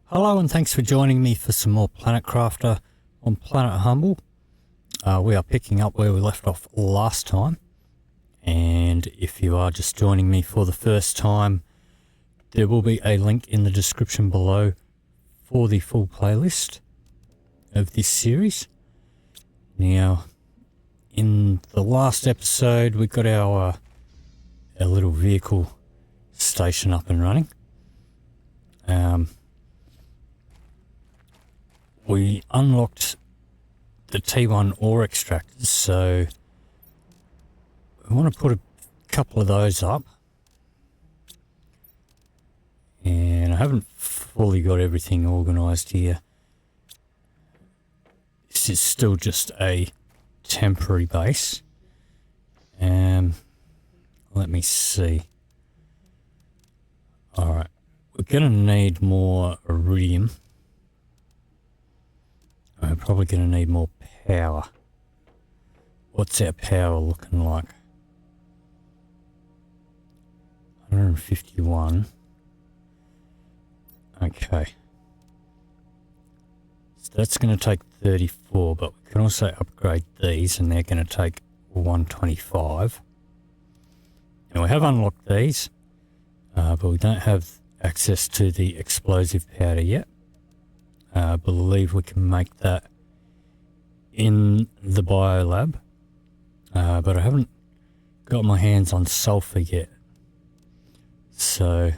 Hello and thanks for joining me for some more Planet Crafter on Planet Humble. We are picking up where we left off last time, and if you are just joining me for the first time, there will be a link in the description below for the full playlist of this series. Now, in the last episode we got our little vehicle station up and running. We unlocked the T1 ore extractors, so we want to put a couple of those up. And I haven't fully got everything organised here. This is still just a temporary base. Let me see. Alright, we're going to need more iridium. We're probably going to need more power. What's our power looking like? 151. Okay. So that's going to take 34, but we can also upgrade these and they're going to take 125. And we have unlocked these, but we don't have access to the explosive powder yet. I believe we can make that in the biolab, but I haven't got my hands on sulfur yet. So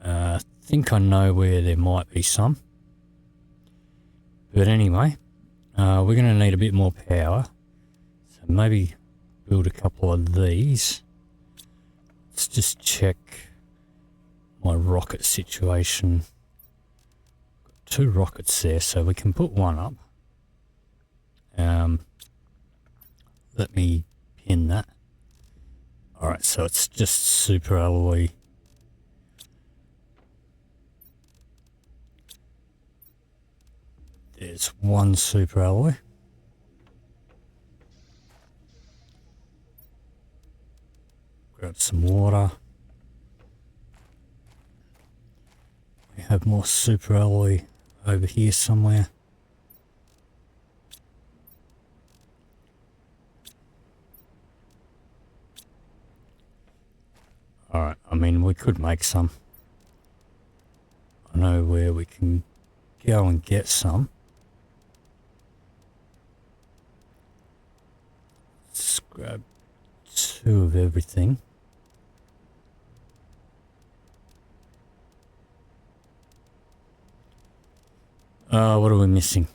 I think I know where there might be some. But anyway, we're going to need a bit more power. So maybe build a couple of these. Let's just check my rocket situation. Got 2 rockets there, so we can put one up. Let me pin that. Alright, so it's just super alloy. There's one super alloy. Grab some water. We have more super alloy over here somewhere. Alright, I mean, we could make some. I know where we can go and get some. Let's grab 2 of everything. What are we missing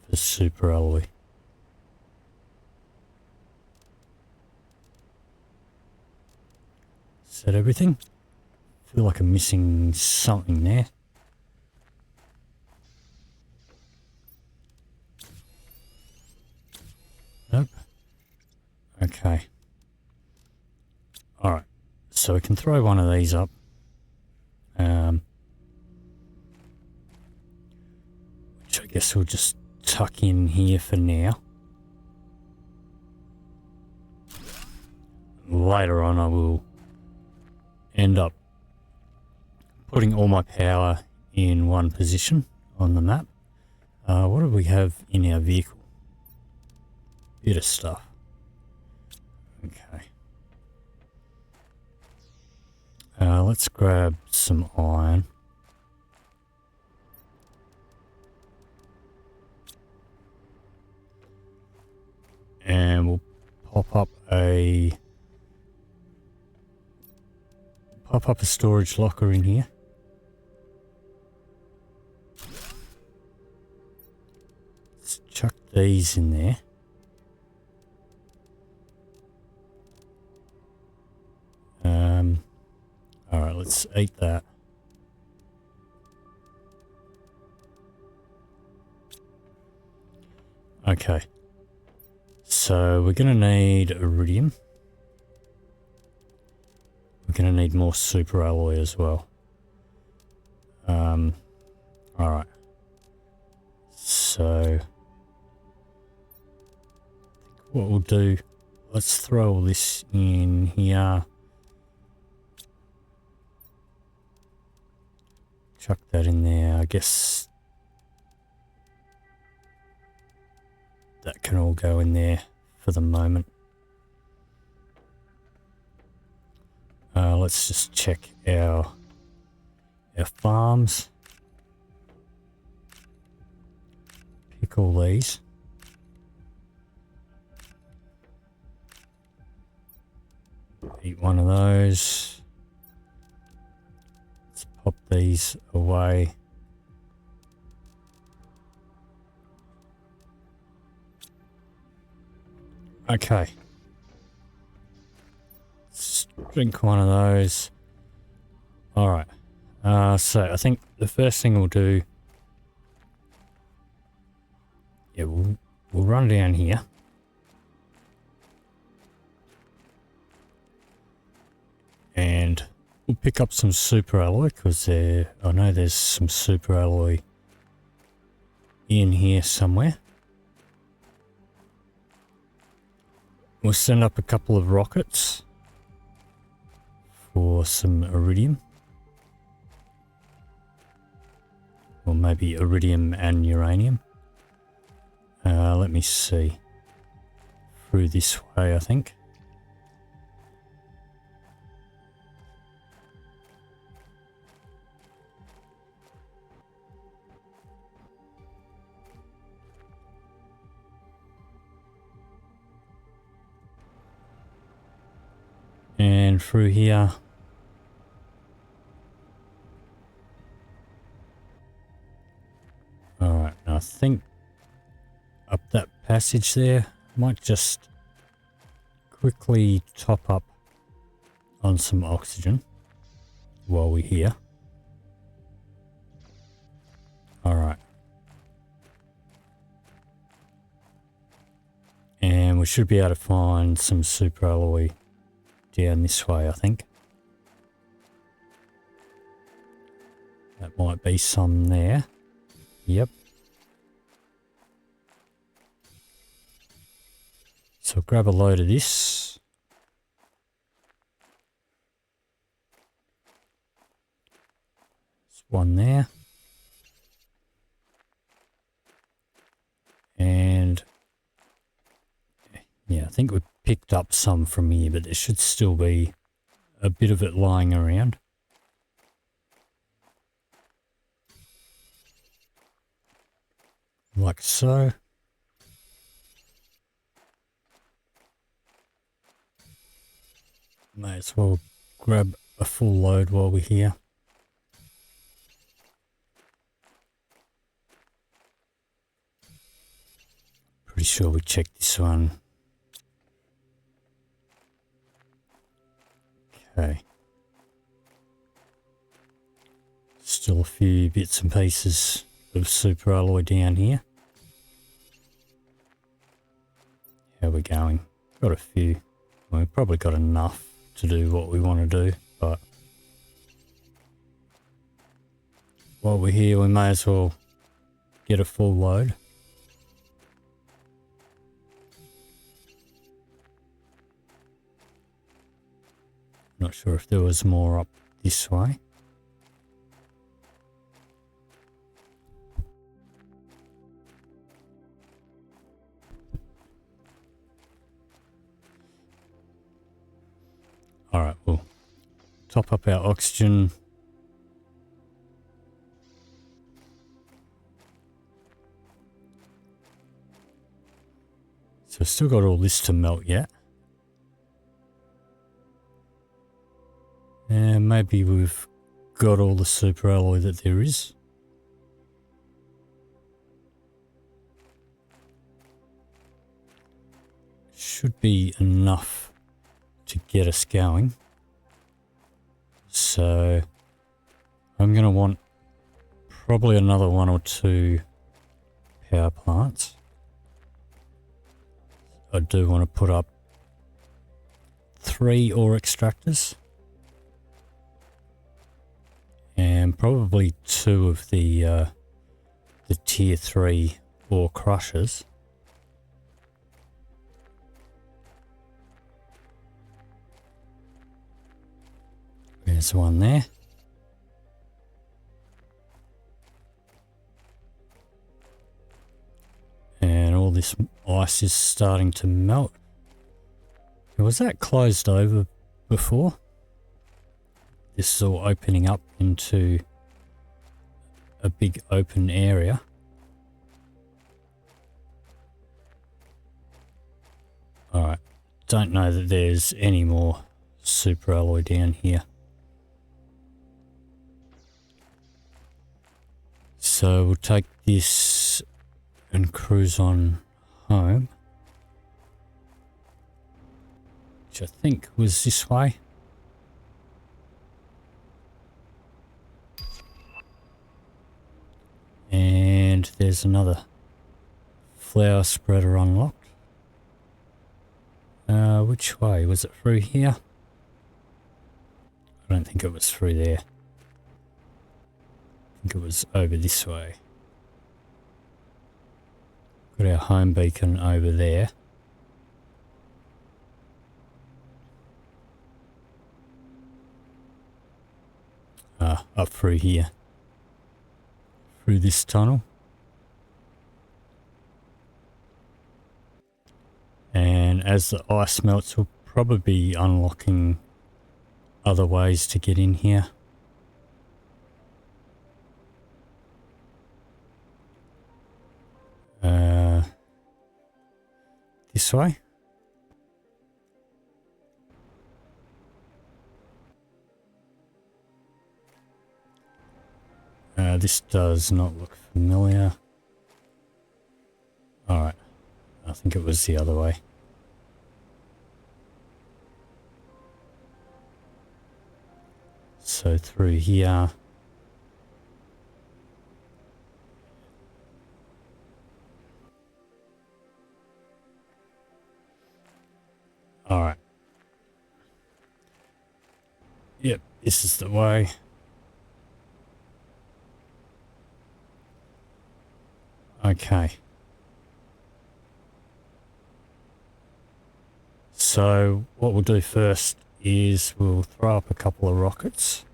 for super alloy? Is that everything? I feel like I'm missing something there. Nope. Okay. Alright. So we can throw one of these up. Which I guess we'll just tuck in here for now. Later on I will end up putting all my power in one position on the map. What do we have in our vehicle? Bit of stuff. Okay. Let's grab some iron. And we'll pop up a storage locker in here. Let's chuck these in there. Alright, let's eat that. Okay. So we're going to need iridium. We're going to need more super alloy as well. Alright. So what we'll do, let's throw all this in here. chuck that in there. I guess that can all go in there for the moment. Let's just check our farms. Pick all these. Eat one of those. Let's pop these away. Okay. Let's drink one of those. Alright. So I think the first thing we'll do, yeah, we'll run down here. And we'll pick up some super alloy, because I know there's some super alloy in here somewhere. We'll send up a couple of rockets for some iridium. Or maybe iridium and uranium. Let me see. Through this way, I think. And through here. Alright, I think up that passage there, might just quickly top up on some oxygen while we're here. Alright. And we should be able to find some super alloy down this way, I think. That might be some there. Yep. So grab a load of this. There's one there. And yeah, I think we picked up some from here, but there should still be a bit of it lying around. Like so. May as well grab a full load while we're here. Pretty sure we checked this one. Okay. Still a few bits and pieces of super alloy down here. How are we going? Got a few. Well, we've probably got enough to do what we want to do, but while we're here we may as well get a full load. Not sure if there was more up this way. Alright, we'll top up our oxygen. So still got all this to melt yet. And maybe we've got all the super alloy that there is. Should be enough to get us going. So I'm going to want probably another 1 or 2 power plants. I do want to put up 3 ore extractors. And probably 2 of the tier 3 ore crushers. There's one there. this ice is starting to melt. Was that closed over before? This is all opening up into a big open area. Alright, don't know that there's any more super alloy down here. So we'll take this and cruise on home, which I think was this way. And there's another flower spreader unlocked. Which way? Was it through here? I don't think it was through there. I think it was over this way. Got our home beacon over there. Up through here. Through this tunnel. And as the ice melts, we'll probably be unlocking other ways to get in here. This way. This does not look familiar. Alright, I think it was the other way. So through here. Alright. Yep, this is the way. Okay. So what we'll do first is we'll throw up a couple of rockets.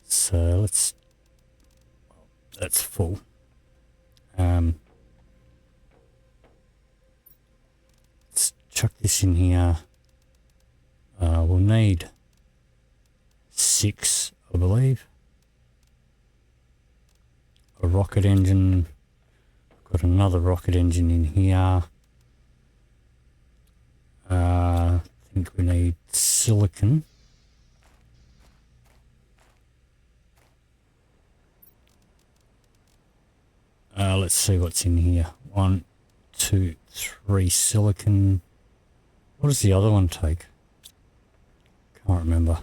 So let's, that's full. Let's chuck this in here. We'll need 6, I believe. A rocket engine. Got another rocket engine in here. I think we need silicon. Let's see what's in here. 1, 2, 3 silicon. What does the other one take? Can't remember.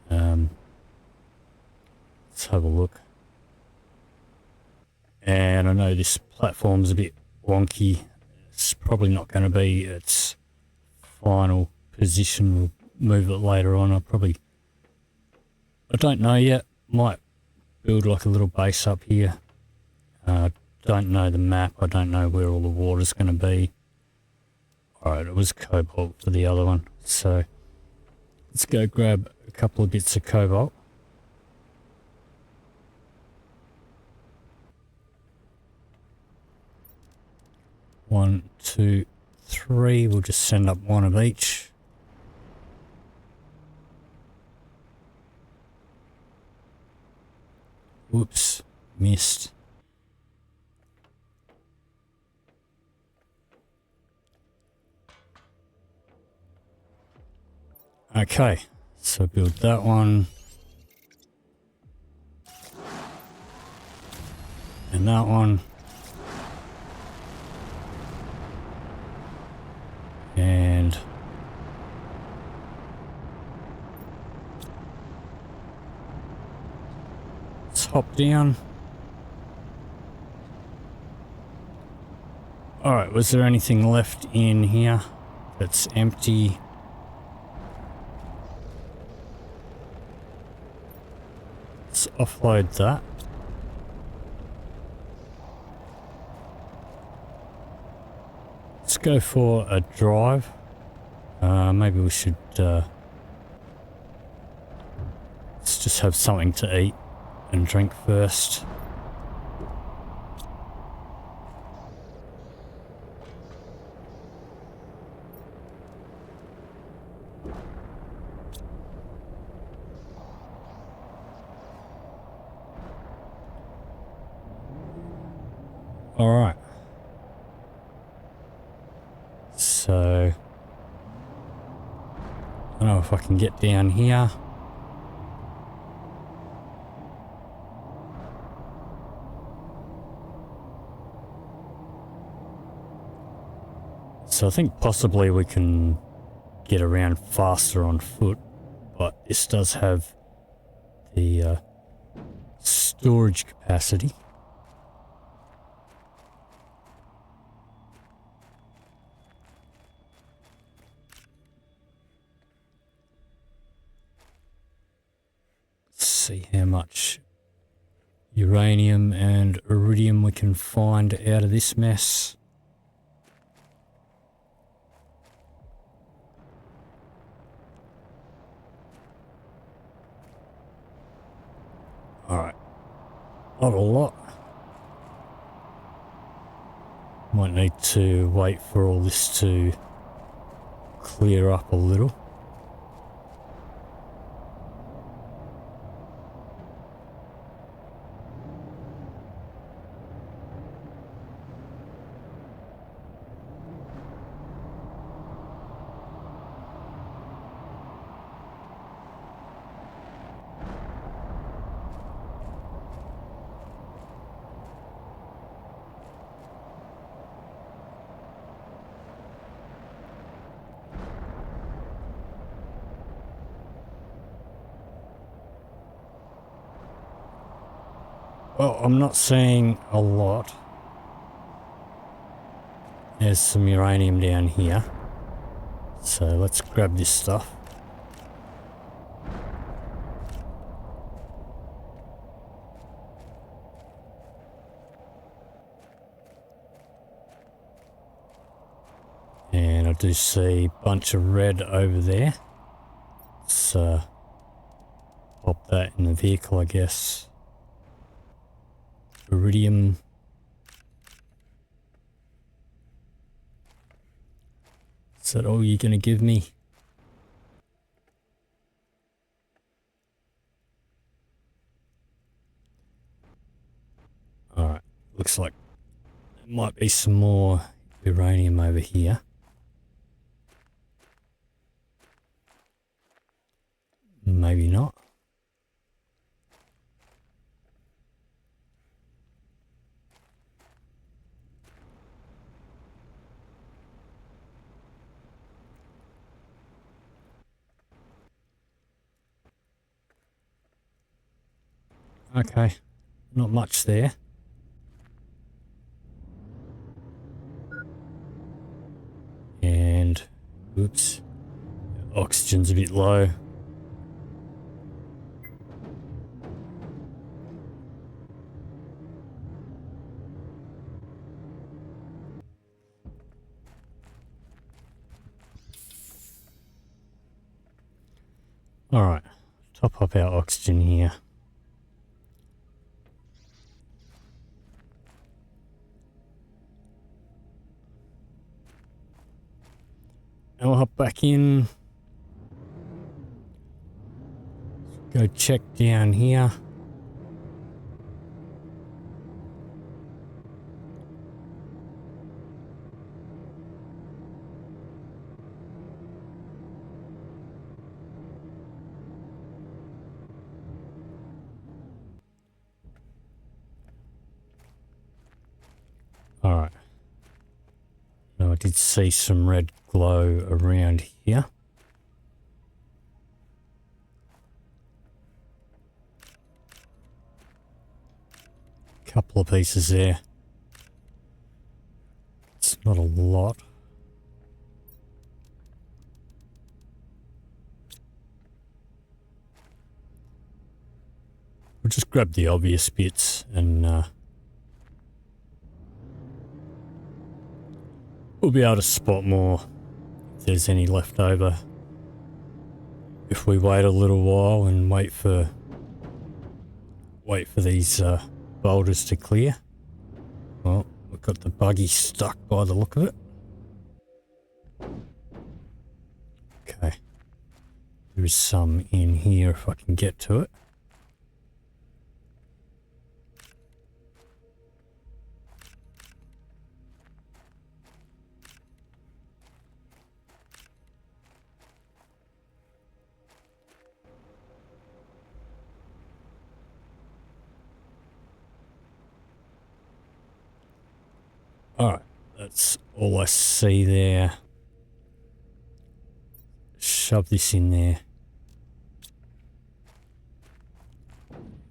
Let's have a look. And I know this platform's a bit wonky. It's probably not going to be its final position. We'll move it later on. I don't know yet. Might build like a little base up here. Don't know the map. I don't know where all the water's going to be. Alright, it was cobalt for the other one. So let's go grab a couple of bits of cobalt. One, 2, 3. We'll just send up one of each. Whoops, missed. Okay, so build that one. And that one. And let's hop down. Alright, was there anything left in here that's empty? Let's offload that. Let's go for a drive. Maybe we should let's just have something to eat and drink first. Alright. So, I don't know if I can get down here. So I think possibly we can get around faster on foot, but this does have the storage capacity. Let's see how much uranium and iridium we can find out of this mess. Alright, not a lot. Might need to wait for all this to clear up a little. Well, I'm not seeing a lot. There's some uranium down here. So let's grab this stuff. And I do see a bunch of red over there. Let's pop that in the vehicle, I guess. Iridium. Is that all you're going to give me? Alright, looks like there might be some more uranium over here. Maybe not. Okay, not much there. And, oops, oxygen's a bit low. Alright, top up our oxygen here. I'll hop back in. Go check down here. Alright. Now I did see some red glow around here. Couple of pieces there. It's not a lot. We'll just grab the obvious bits and we'll be able to spot more if there's any left over. If we wait a little while and wait for wait for these boulders to clear. Well, we've got the buggy stuck by the look of it. Okay. There is some in here if I can get to it. Alright, that's all I see there. Shove this in there.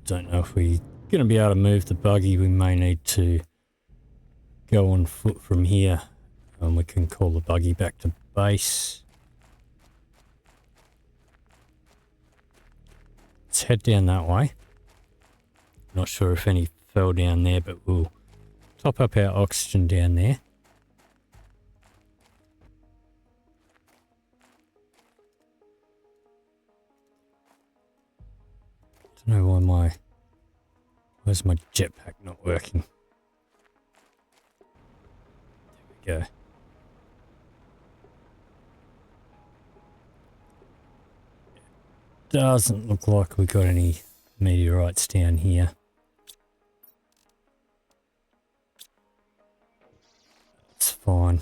Don't know if we're going to be able to move the buggy. We may need to go on foot from here. And we can call the buggy back to base. Let's head down that way. Not sure if any fell down there, but we'll top up our oxygen down there. Don't know why where's my jetpack not working? There we go. Doesn't look like we got any meteorites down here. That's fine.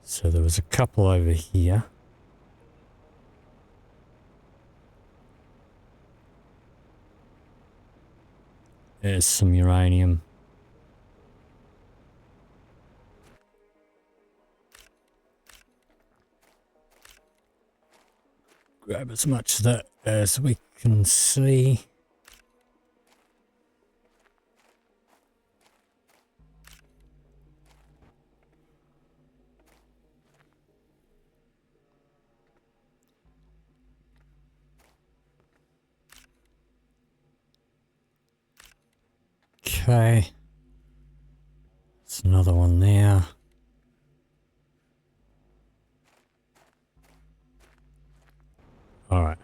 So there was a couple over here. There's some uranium. Grab as much of that as we can see. Okay. There's another one there. Alright.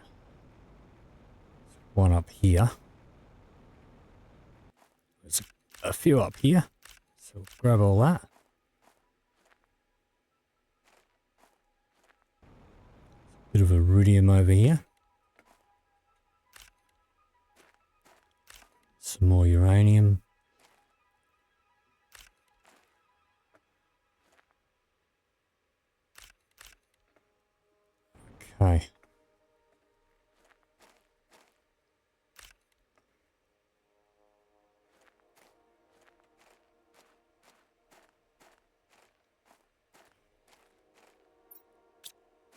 One up here. There's a few up here. So we'll grab all that. Bit of iridium over here. Some more uranium. Okay.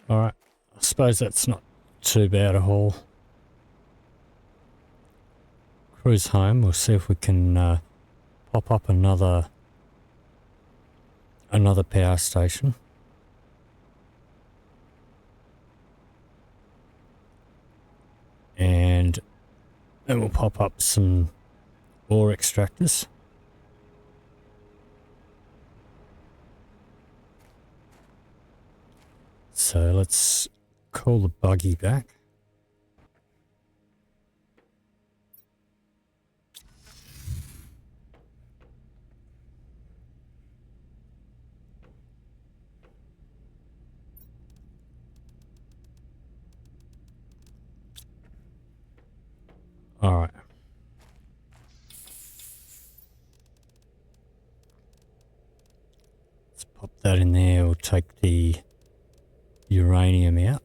Alright, I suppose that's not too bad a haul. Cruise home, we'll see if we can pop up another power station. And then we'll pop up some ore extractors. So let's call the buggy back. All right. Let's pop that in there. We'll take the uranium out.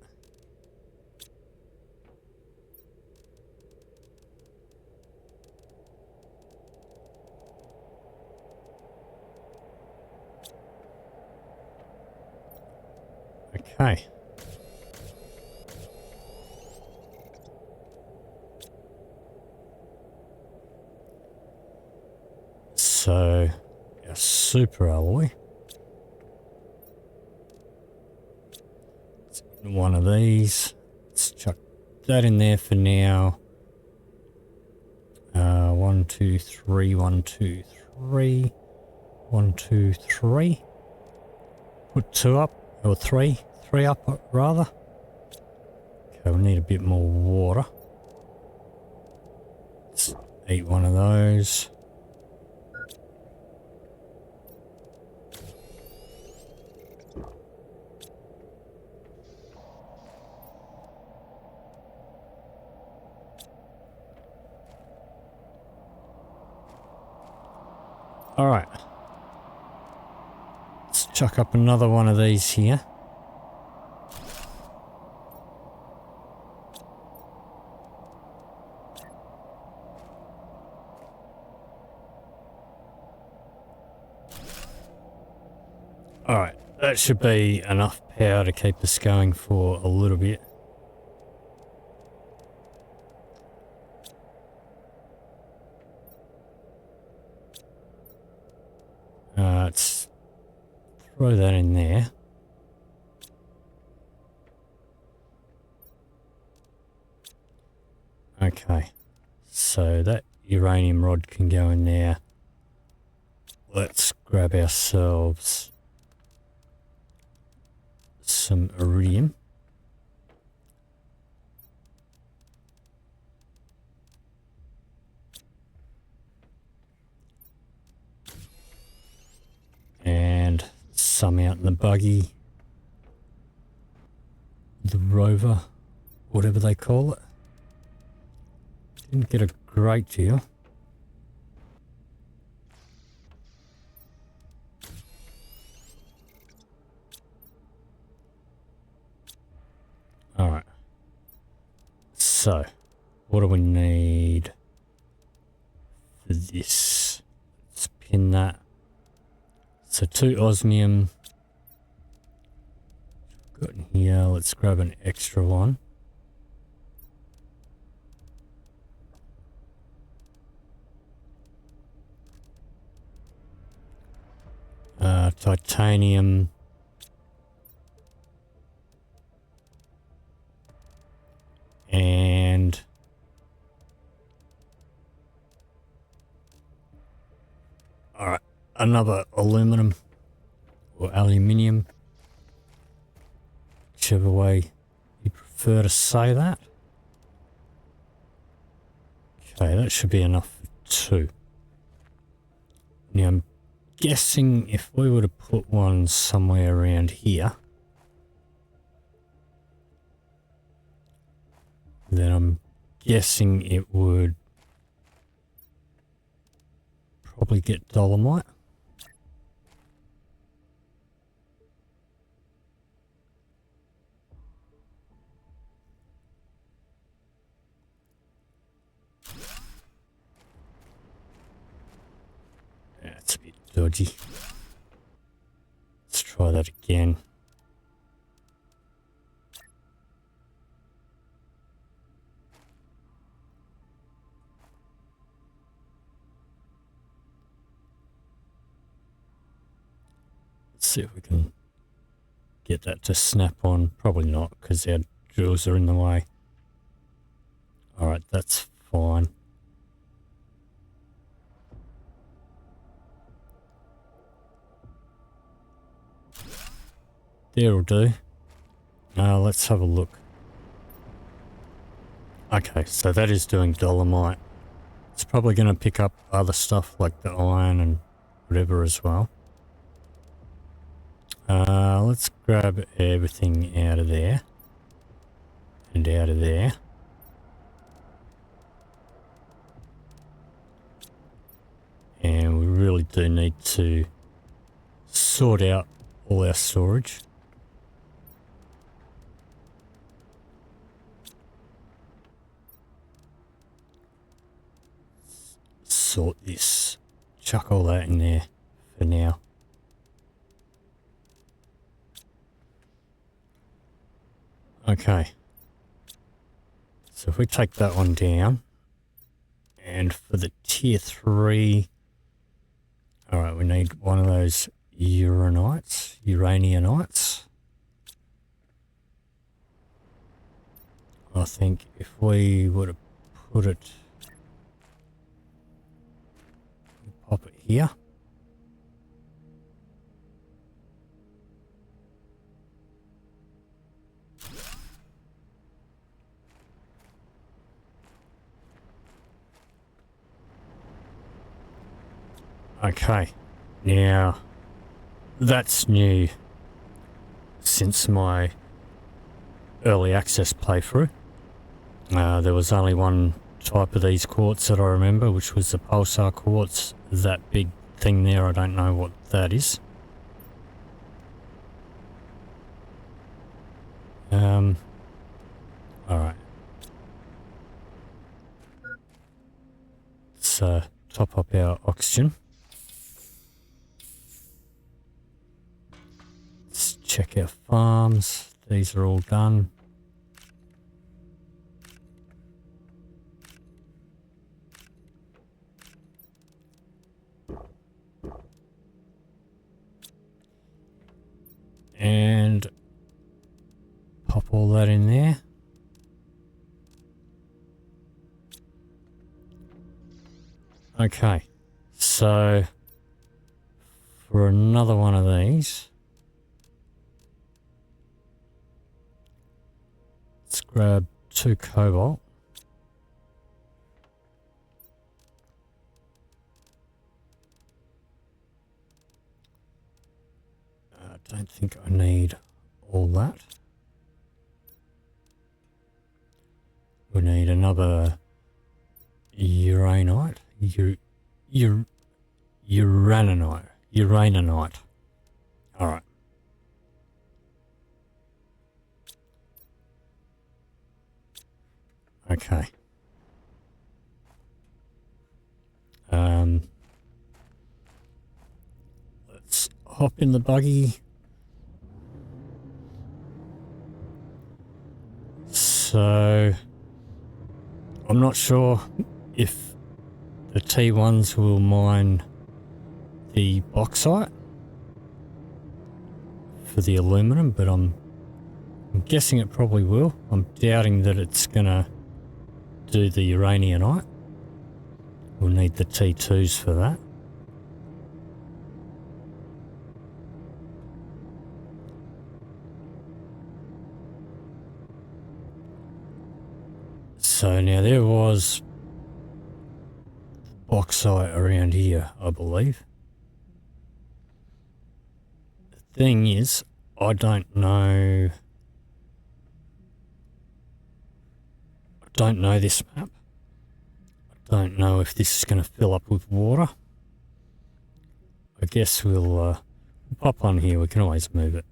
Okay. So, our super alloy. It's in one of these. Let's chuck that in there for now. 1, 2, 3, 1, 2, 3. 1, 2, 3. Put 2 up, or 3 up rather. Okay, we need a bit more water. Let's eat one of those. Alright. Let's chuck up another one of these here. Alright, that should be enough power to keep us going for a little bit. Let's throw that in there. Okay, so that uranium rod can go in there. Let's grab ourselves some iridium. And some out in the buggy. The rover, whatever they call it. Didn't get a great deal. Alright. So, what do we need for this? Let's pin that. So 2 osmium. Got in here. Let's grab an extra one. Titanium. And alright, another aluminum or aluminium, whichever way you prefer to say that. Okay, that should be enough for 2. Now I'm guessing if we were to put one somewhere around here, then I'm guessing it would probably get dolomite. That's a bit dodgy. Let's try that again. Let's see if we can get that to snap on. Probably not, because our drills are in the way. Alright, that's fine. There'll do. Let's have a look. Okay, so that is doing dolomite. It's probably going to pick up other stuff like the iron and whatever as well. Let's grab everything out of there. And out of there. And we really do need to sort out all our storage. Sort this. Chuck all that in there for now. Okay. So if we take that one down, and for the tier 3, alright, we need one of those uranianites. I think if we were to put it, pop it here. Okay, now that's new since my early access playthrough. There was only one type of these quartz that I remember, which was the pulsar quartz. That big thing there, I don't know what that is. Alright. Let's top up our oxygen. Let's check our farms. These are all done. And pop all that in there. Okay, so for another one of these, let's grab 2 cobalt. I don't think I need all that. We need another uranite. Uraninite. Alright. Okay. Let's hop in the buggy. So I'm not sure if the T1s will mine the bauxite for the aluminum, but I'm guessing it probably will. I'm doubting that it's gonna do the uraninite. We'll need the T2s for that. So now there was bauxite around here, I believe. The thing is, I don't know this map. I don't know if this is going to fill up with water. I guess we'll pop on here. We can always move it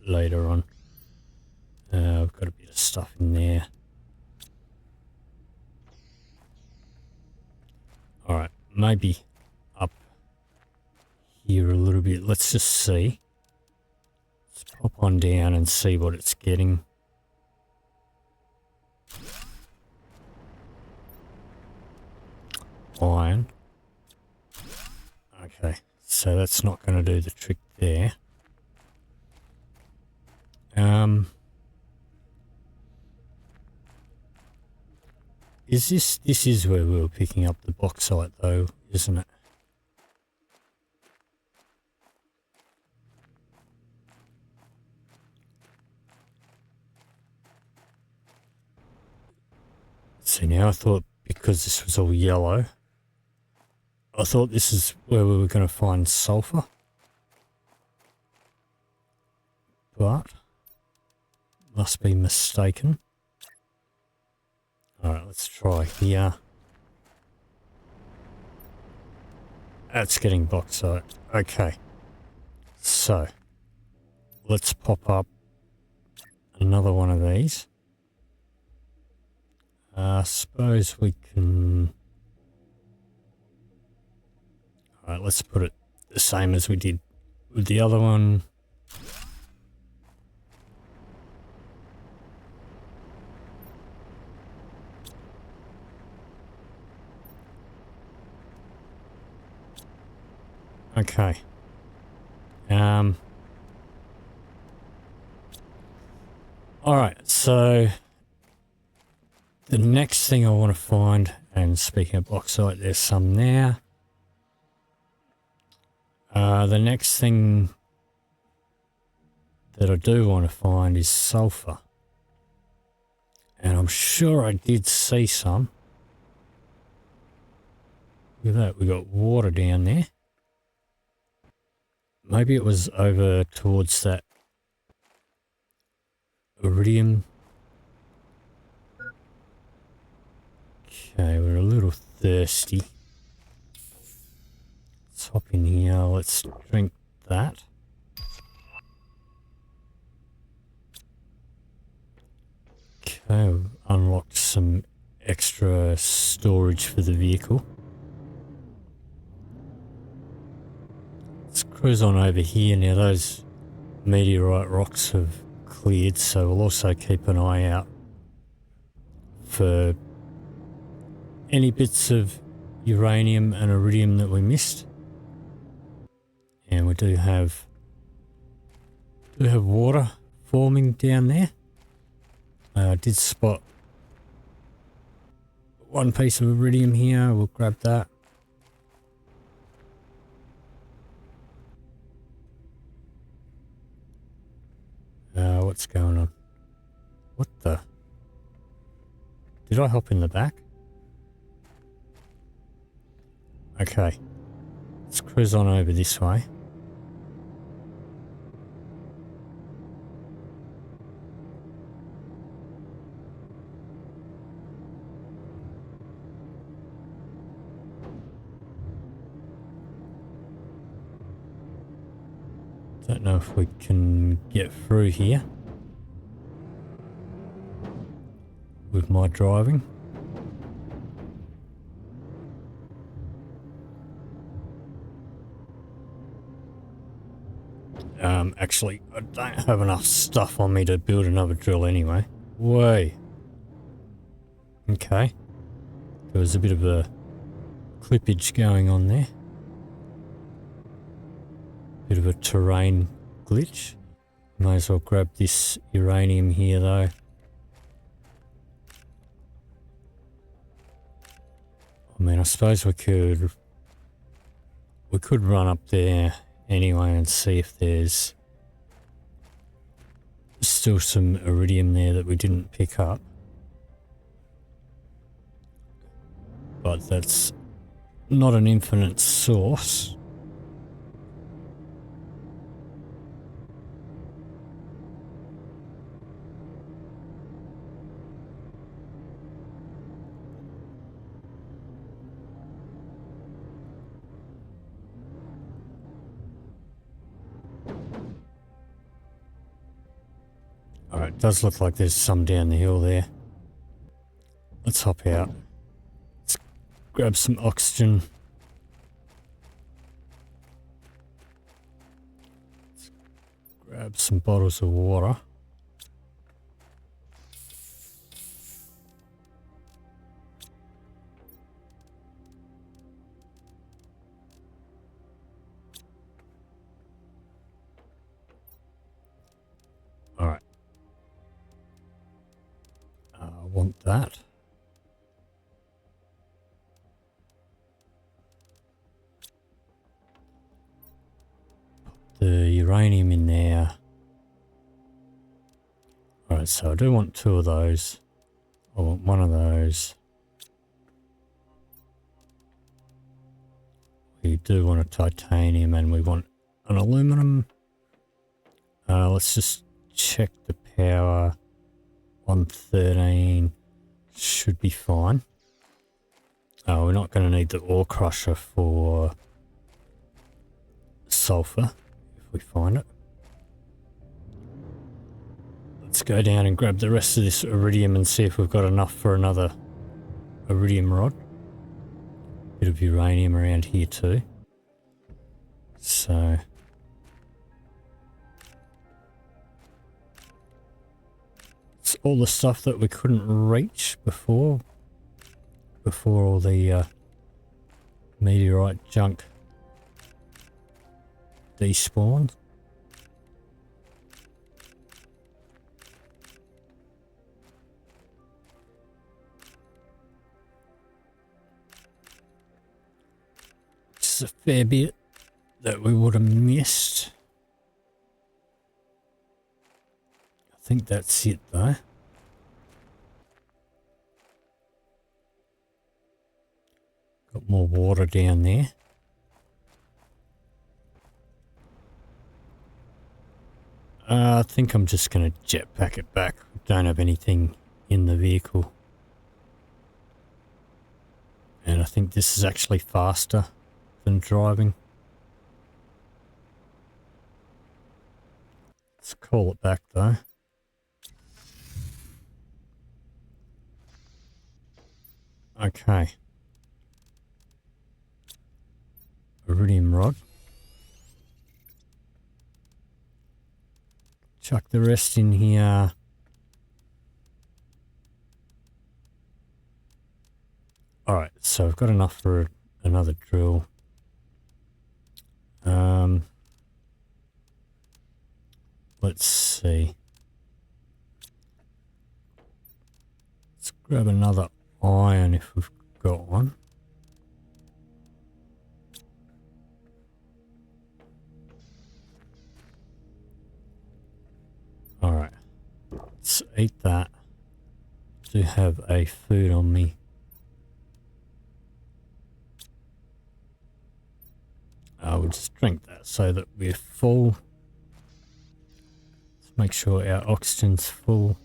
later on. We've got a bit of stuff in there. Alright, maybe up here a little bit. Let's just see. Let's pop on down and see what it's getting. Iron. Okay, so that's not going to do the trick there. This is where we were picking up the bauxite though, isn't it? See, now I thought because this was all yellow, I thought this is where we were going to find sulfur. But must be mistaken. Alright, let's try here. That's getting bauxite. Okay. So, let's pop up another one of these. I suppose we can... Alright, let's put it the same as we did with the other one. Okay. Alright, so the next thing I want to find, and speaking of bauxite, there's some there. The next thing that I do want to find is sulfur. And I'm sure I did see some. Look at that, we got water down there. Maybe it was over towards that iridium. Okay, we're a little thirsty. Let's hop in here, let's drink that. Okay, we've unlocked some extra storage for the vehicle. Let's cruise on over here. Now those meteorite rocks have cleared, so we'll also keep an eye out for any bits of uranium and iridium that we missed. And we do have water forming down there. I did spot one piece of iridium here, we'll grab that. What's going on? What the? Did I hop in the back? Okay. Let's cruise on over this way. Don't know if we can get through here with my driving. Actually, I don't have enough stuff on me to build another drill anyway. Way. Okay. There was a bit of a clippage going on there. Bit of a terrain glitch. May as well grab this uranium here though. I mean, I suppose we could run up there anyway and see if there's still some iridium there that we didn't pick up. But that's not an infinite source. Alright, it does look like there's some down the hill there. Let's hop out. Let's grab some oxygen. Let's grab some bottles of water. Alright. I want that. Put the uranium in there. Alright, so I do want two of those. I want one of those. We do want a titanium and we want an aluminum. Let's just check the power. 113 should be fine. We're not going to need the ore crusher for sulfur if we find it. Let's go down and grab the rest of this iridium and see if we've got enough for another iridium rod. Bit of uranium around here too. So it's all the stuff that we couldn't reach before all the meteorite junk despawned. It's a fair bit that we would have missed. I think that's it though. Got more water down there. I think I'm just going to jetpack it back. Don't have anything in the vehicle. And I think this is actually faster than driving. Let's call it back though. Okay. Iridium rod. Chuck the rest in here. Alright, so I've got enough for another drill. Let's see. Let's grab another iron if we've got one. Alright, let's eat that. Do have a food on me. We'll just drink that so that we're full. Let's make sure our oxygen's full.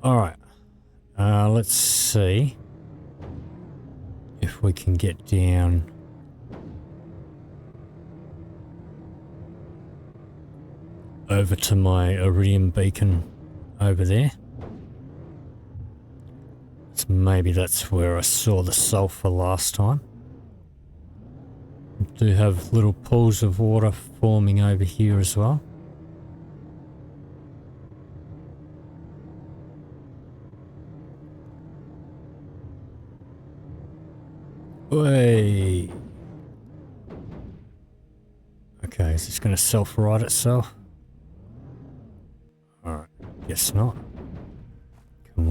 Alright, let's see if we can get down over to my iridium beacon over there. So maybe that's where I saw the sulfur last time. We do have little pools of water forming over here as well. Way. Okay, is this going to self-right itself? Alright, guess not. Can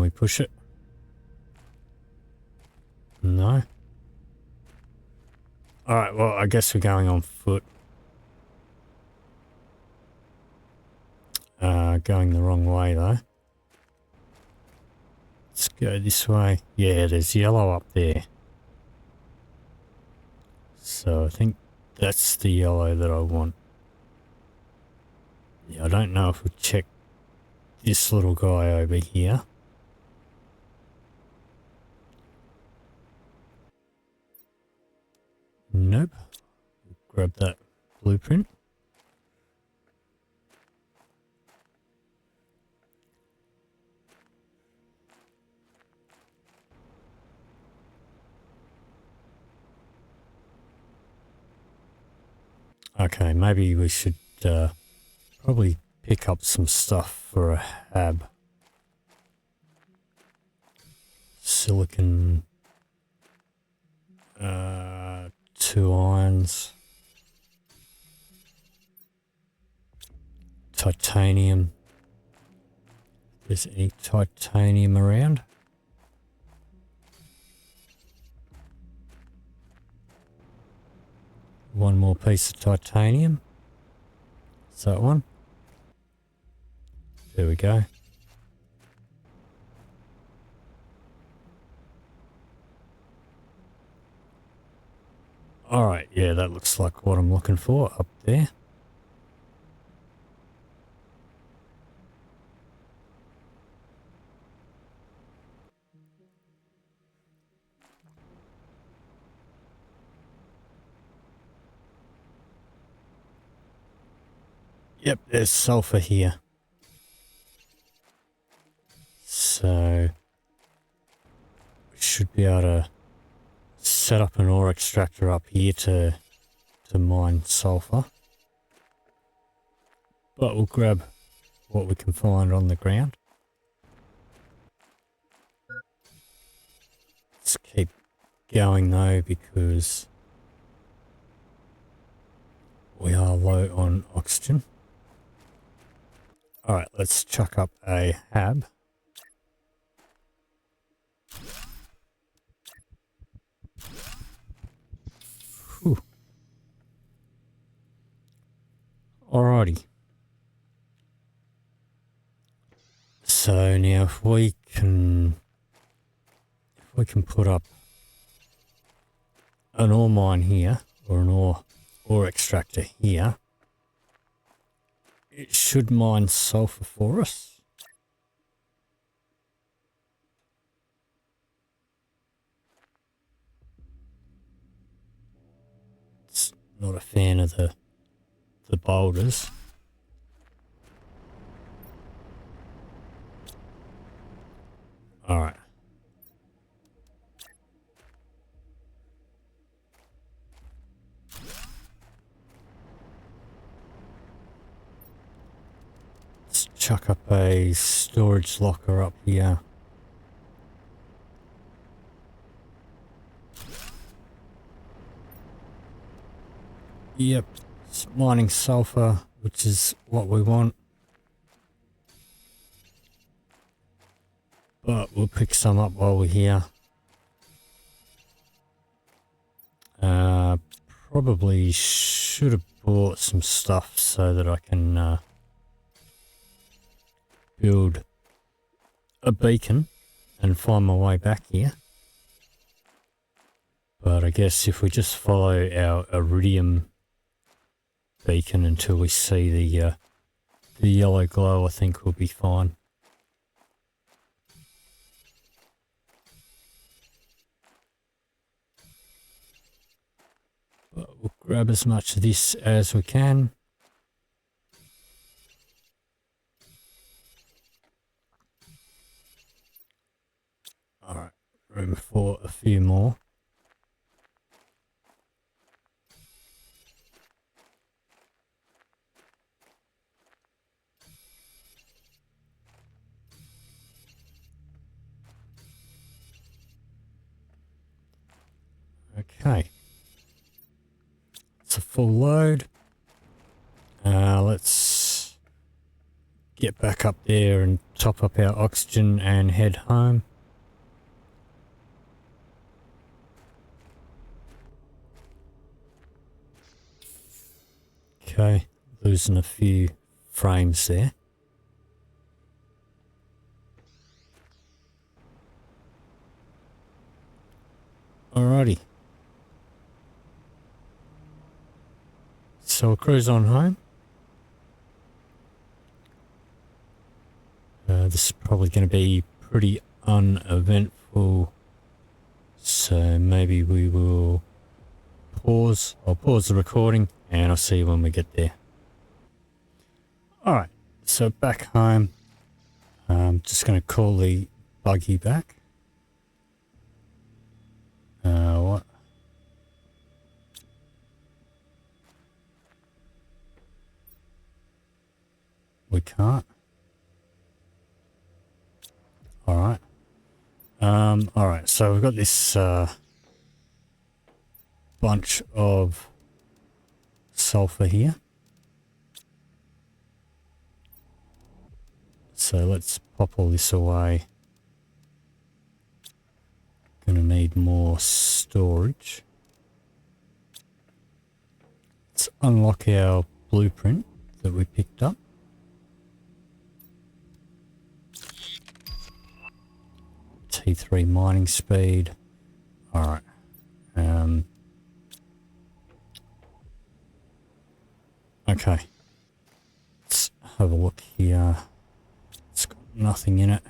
we push it? No? Alright, well, I guess we're going on foot. Going the wrong way though. Let's go this way. Yeah, there's yellow up there. So I think that's the yellow that I want. Yeah, I don't know if we check this little guy over here. Nope. Grab that blueprint. Okay, maybe we should probably pick up some stuff for a hab. Silicon, 2 irons, titanium. Is any titanium around? One more piece of titanium. Is that one? There we go. Alright, yeah, that looks like what I'm looking for up there. Yep, there's sulfur here. So we should be able to set up an ore extractor up here to mine sulfur. But we'll grab what we can find on the ground. Let's keep going though because we are low on oxygen. Alright, let's chuck up a hab. Whew. Alrighty. So now if we can put up an ore mine here, or an ore extractor here, it should mine sulfur for us. It's not a fan of the boulders. All right. Let's chuck up a storage locker up here. Yep, it's mining sulfur, which is what we want. But we'll pick some up while we're here. Probably should have bought some stuff so that I can build a beacon and find my way back here. But I guess if we just follow our iridium beacon until we see the yellow glow, I think we'll be fine. But we'll grab as much of this as we can. Alright, room for a few more. Okay. It's a full load. Let's get back up there and top up our oxygen and head home. Okay, losing a few frames there. Alrighty. So we'll cruise on home. This is probably going to be pretty uneventful, so maybe we will pause. I'll pause the recording and I'll see you when we get there. Alright, so back home. I'm just going to call the buggy back. What? We can't. Alright. Alright, so we've got this bunch of sulfur here. So let's pop all this away. Gonna need more storage. Let's unlock our blueprint that we picked up. T3 mining speed. Alright. Okay. Let's have a look here. It's got nothing in it.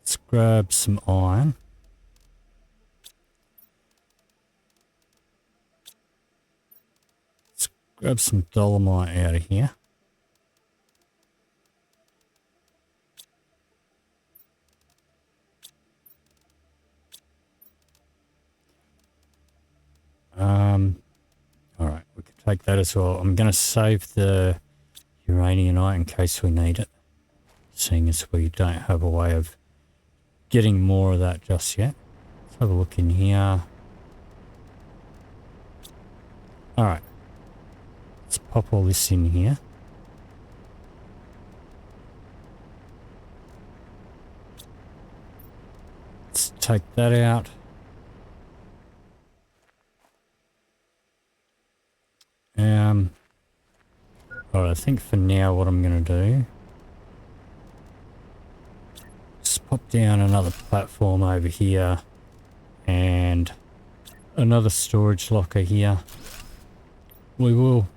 Let's grab some iron. Let's grab some dolomite out of here. Alright, we can take that as well. I'm going to save the uraniumite in case we need it, seeing as we don't have a way of getting more of that just yet. Let's have a look in here. Alright, let's pop all this in here. Let's take that out. Alright, I think for now what I'm going to do is pop down another platform over here and another storage locker here. We will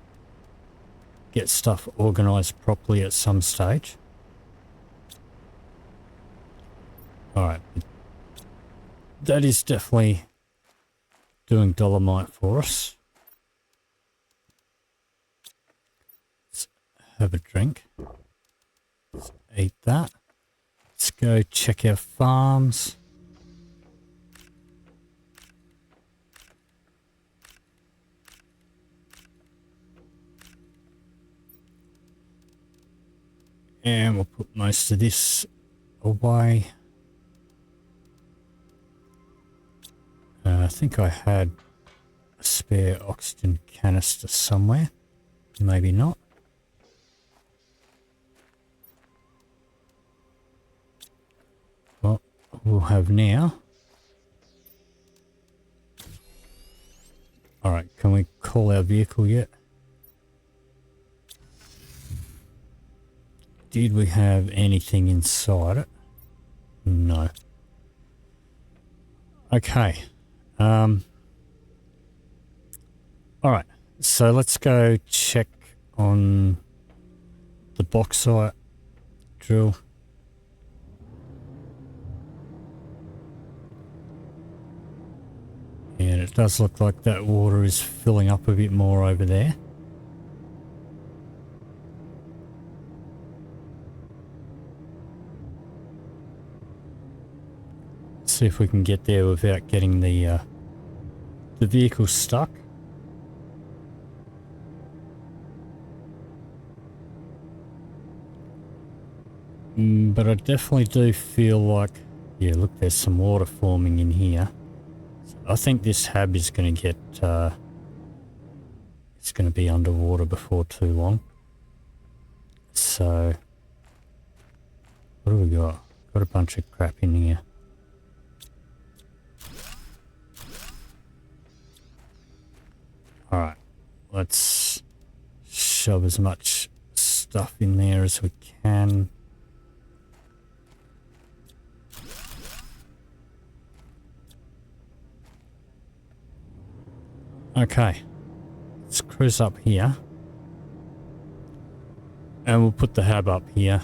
get stuff organised properly at some stage. Alright, that is definitely doing Dolomite for us. Let's have a drink. Let's eat that. Let's go check our farms. And we'll put most of this away. I think I had a spare oxygen canister somewhere. Maybe not. Well, we'll have now. Alright, can we call our vehicle yet? Did we have anything inside it? No. Okay. Alright, so let's go check on the bauxite drill. And it does look like that water is filling up a bit more over there. See if we can get there without getting the vehicle stuck. But I definitely do feel like, yeah, look, there's some water forming in here. So I think this hab is going to get, it's going to be underwater before too long. So, what do we got? Got a bunch of crap in here. Alright, let's shove as much stuff in there as we can. Okay, let's cruise up here. And we'll put the hab up here.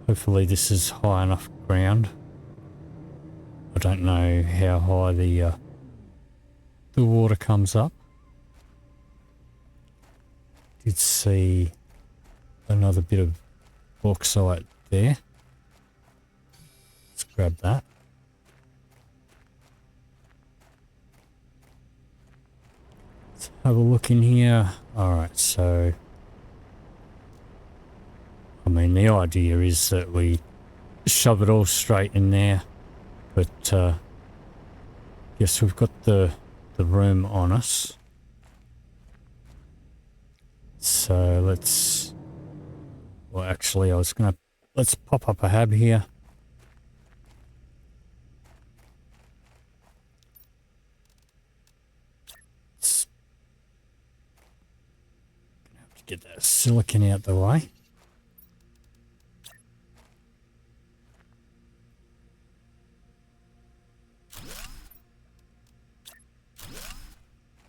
Hopefully this is high enough ground. I don't know how high the water comes up. Did see another bit of bauxite there. Let's grab that. Let's have a look in here. Alright, so I mean the idea is that we shove it all straight in there, but yes, we've got the room on us. So let's, well actually let's pop up a hab here. Let's have to get that silicon out the way.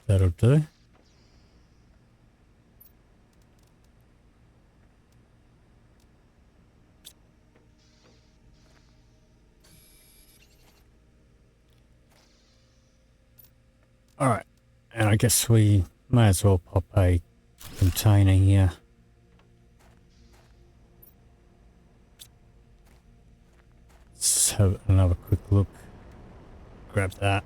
That'll do. Alright, and I guess we may as well pop a container here. Let's have another quick look. Grab that.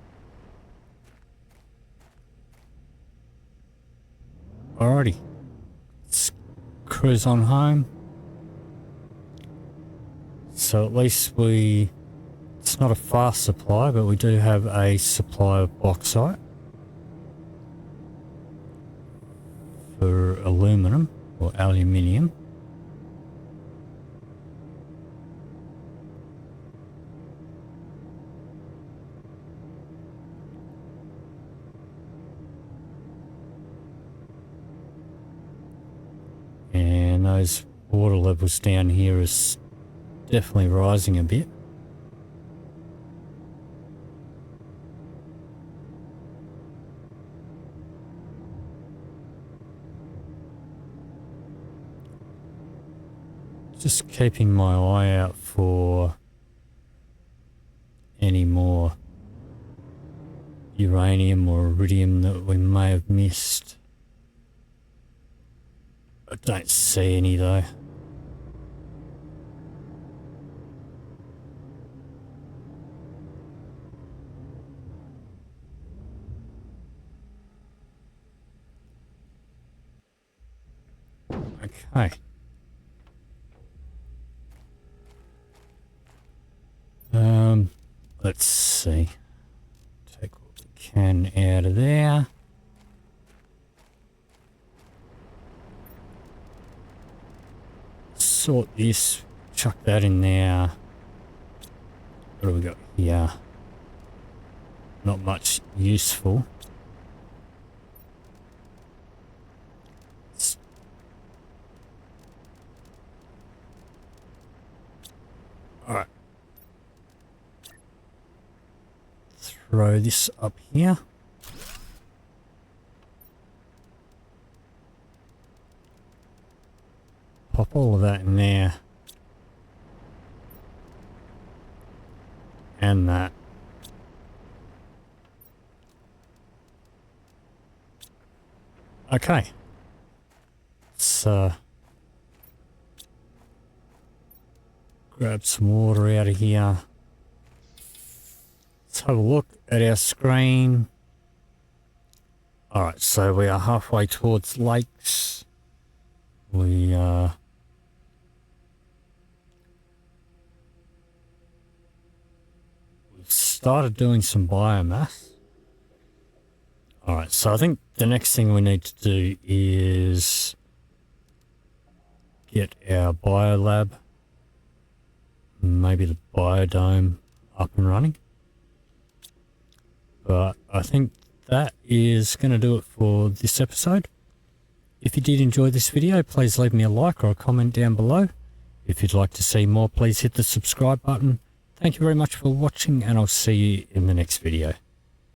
Alrighty, let's cruise on home. So at least it's not a fast supply, but we do have a supply of bauxite for aluminum or aluminium. those water levels down here is definitely rising a bit. Just keeping my eye out for any more uranium or iridium that we may have missed. I don't see any though. Okay. Let's see. Take what we can out of there. Sort this, chuck that in there. What do we got here? Not much useful. Alright. Throw this up here. Pop all of that in there. And that. Okay. Let's grab some water out of here. Let's have a look at our screen. Alright, so we are halfway towards lakes. We've started doing some biomass. Alright, so I think the next thing we need to do is get our biolab, maybe the biodome, up and running. But I think that is going to do it for this episode. If you did enjoy this video, please leave me a like or a comment down below. If you'd like to see more, please hit the subscribe button. Thank you very much for watching, and I'll see you in the next video.